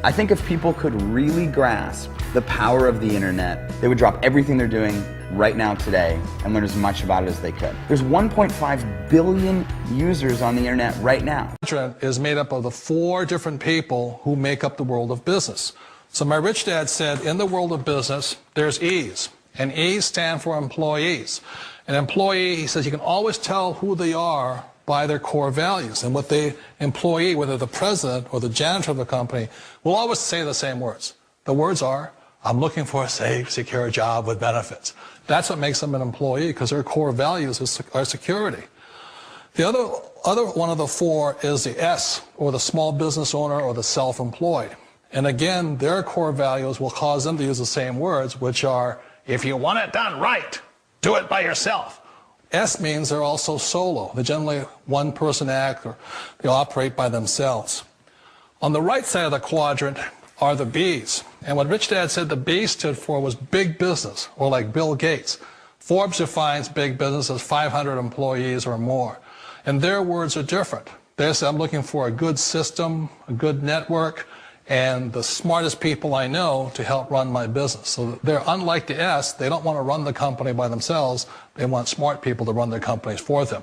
I think if people could really grasp the power of the internet, they would drop everything they're doing right now today and learn as much about it as they could. There's 1.5 billion users on the internet right now. Is made up of the 4 different people who make up the world of business. So my rich dad said, in the world of business, there's E's, and E's stand for employees. An employee, he says, you can always tell who they are by their core values, and what the employee, whether the president or the janitor of the company, will always say the same words. The words are, I'm looking for a safe, secure job with benefits. That's what makes them an employee, because their core values are security. The other one of the 4 is the S, or the small business owner or the self-employed. And again, their core values will cause them to use the same words, which are, if you want it done right, do it by yourself. S means they're also solo. They're generally one-person act, or they operate by themselves. On the right side of the quadrant are the B's. And what Rich Dad said the B stood for was big business, or like Bill Gates. Forbes defines big business as 500 employees or more. And their words are different. They say, I'm looking for a good system, a good network, and the smartest people I know to help run my business. So they're unlike the S. They don't want to run the company by themselves. They want smart people to run their companies for them.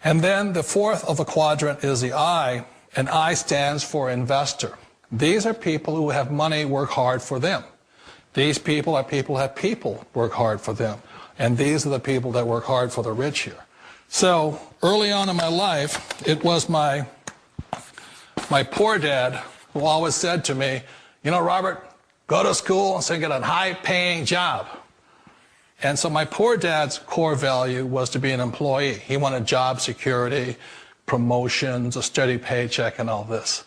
And then the 4th of the quadrant is the I, and I stands for investor. These are people who have money work hard for them. These people are people who have people work hard for them. And these are the people that work hard for the rich here. So early on in my life, it was my poor dad who always said to me, you know, Robert, go to school and so get a high-paying job. And so my poor dad's core value was to be an employee. He wanted job security, promotions, a steady paycheck, and all this.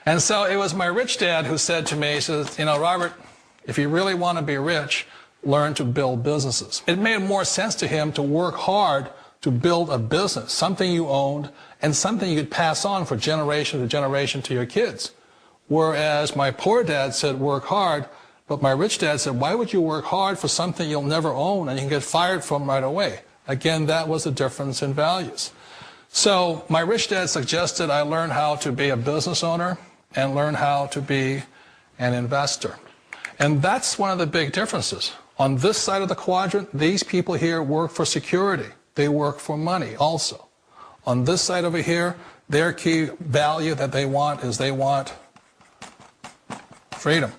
And so it was my rich dad who said to me, he says, you know, Robert, if you really want to be rich, learn to build businesses. It made more sense to him to work hard to build a business, something you owned, and something you could pass on for generation to generation to your kids. Whereas my poor dad said, work hard, but my rich dad said, why would you work hard for something you'll never own and you can get fired from right away? Again, that was the difference in values. So my rich dad suggested I learn how to be a business owner and learn how to be an investor. And that's one of the big differences. On this side of the quadrant, these people here work for security. They work for money also. On this side over here, their key value that they want is they want freedom.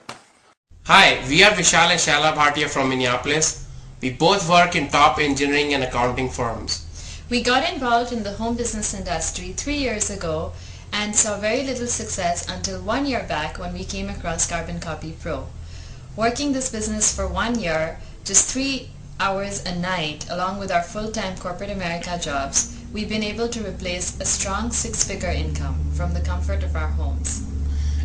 Hi, we are Vishal and Shaila Bhatia from Minneapolis. We both work in top engineering and accounting firms. We got involved in the home business industry 3 years ago and saw very little success until 1 year back when we came across Carbon Copy Pro. Working this business for 1 year, just 3 hours a night, along with our full-time corporate America jobs, we've been able to replace a strong 6-figure income from the comfort of our homes.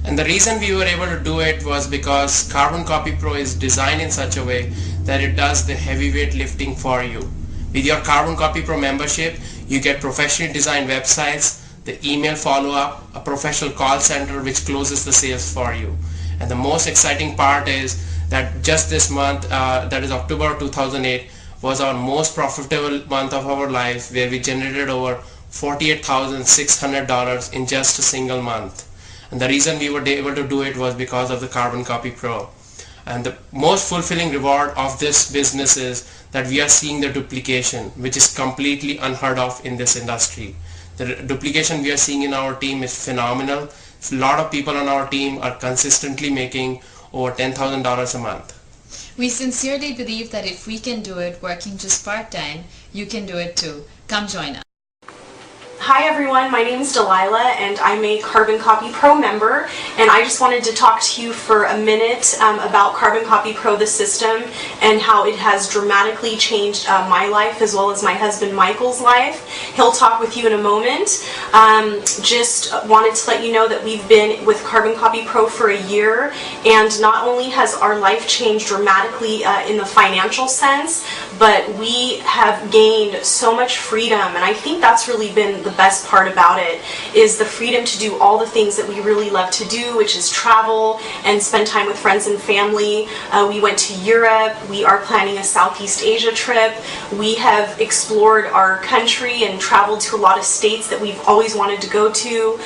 And the reason we were able to do it was because Carbon Copy Pro is designed in such a way that it does the heavyweight lifting for you. With your Carbon Copy Pro membership, you get professionally designed websites, the email follow-up, a professional call center which closes the sales for you. And the most exciting part is that just this month, that is October 2008, was our most profitable month of our life, where we generated over $48,600 in just a single month. And the reason we were able to do it was because of the Carbon Copy Pro. And the most fulfilling reward of this business is that we are seeing the duplication, which is completely unheard of in this industry. The duplication we are seeing in our team is phenomenal. A lot of people on our team are consistently making over $10,000 a month. We sincerely believe that if we can do it working just part-time, you can do it too. Come join us. Hi everyone, my name is Delilah and I'm a Carbon Copy Pro member, and I just wanted to talk to you for a minute about Carbon Copy Pro, the system, and how it has dramatically changed my life as well as my husband Michael's life. He'll talk with you in a moment. Just wanted to let you know that we've been with Carbon Copy Pro for a year, and not only has our life changed dramatically in the financial sense, but we have gained so much freedom, and I think that's really been the the best part about it is the freedom to do all the things that we really love to do, which is travel and spend time with friends and family. We went to Europe. We are planning a Southeast Asia trip. We have explored our country and traveled to a lot of states that we've always wanted to go to.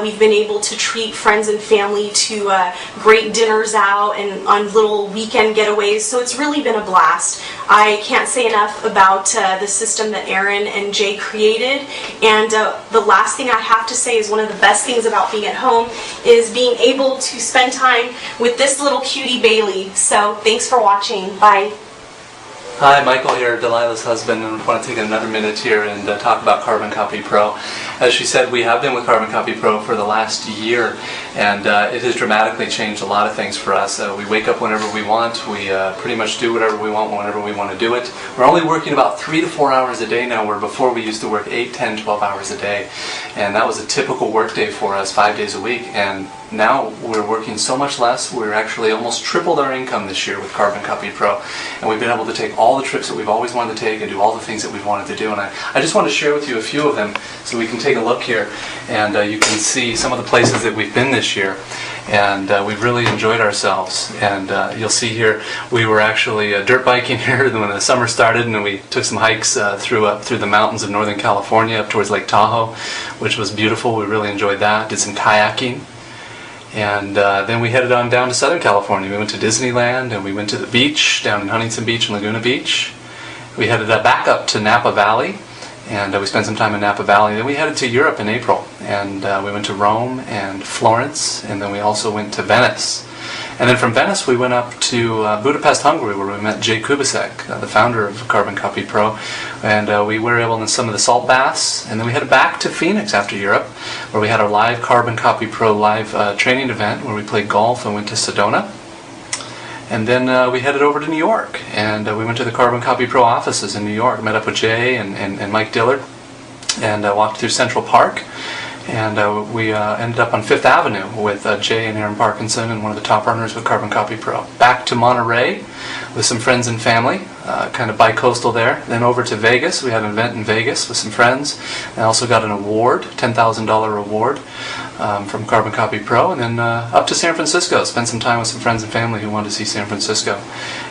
We've been able to treat friends and family to great dinners out and on little weekend getaways, so it's really been a blast. I can't say enough about the system that Aaron and Jay created, and the last thing I have to say is one of the best things about being at home is being able to spend time with this little cutie Bailey. So thanks for watching. Bye. Hi, Michael here, Delilah's husband, and I want to take another minute here and talk about Carbon Copy Pro. As she said, we have been with Carbon Copy Pro for the last year, and it has dramatically changed a lot of things for us. We wake up whenever we want. We pretty much do whatever we want whenever we want to do it. We're only working about 3 to 4 hours a day now, where before we used to work 8, 10, 12 hours a day. And that was a typical work day for us, 5 days a week. And now we're working so much less. We're actually almost tripled our income this year with Carbon Copy Pro. And we've been able to take all the trips that we've always wanted to take and do all the things that we've wanted to do. And I just want to share with you a few of them so we can take a look here and you can see some of the places that we've been this year. And we've really enjoyed ourselves. And you'll see here, we were actually dirt biking here when the summer started, and we took some hikes through the mountains of Northern California up towards Lake Tahoe, which was beautiful. We really enjoyed that. Did some kayaking. And then we headed on down to Southern California. We went to Disneyland, and we went to the beach down in Huntington Beach and Laguna Beach. We headed back up to Napa Valley, and we spent some time in Napa Valley. Then we headed to Europe in April, and we went to Rome and Florence, and then we also went to Venice. And then from Venice we went up to Budapest, Hungary, where we met Jay Kubasek, the founder of Carbon Copy Pro, and we were able to some of the salt baths. And then we headed back to Phoenix after Europe, where we had our live Carbon Copy Pro live training event, where we played golf and went to Sedona. And then we headed over to New York, and we went to the Carbon Copy Pro offices in New York, met up with Jay and Mike Dillard, and walked through Central Park. And we ended up on Fifth Avenue with Jay and Aaron Parkinson, and one of the top earners with Carbon Copy Pro. Back to Monterey with some friends and family, kind of bi-coastal there. Then over to Vegas. We had an event in Vegas with some friends. I also got an award, $10,000 award from Carbon Copy Pro. And then up to San Francisco. Spent some time with some friends and family who wanted to see San Francisco.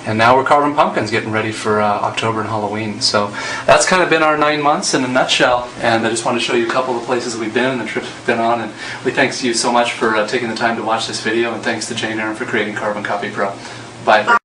And now we're Carbon Pumpkins, getting ready for October and Halloween. So that's kind of been our 9 months in a nutshell. And I just want to show you a couple of places we've been and the trips we've been on. And we thanks you so much for taking the time to watch this video. And thanks to Jay and Aaron for creating Carbon Copy Pro. Bye.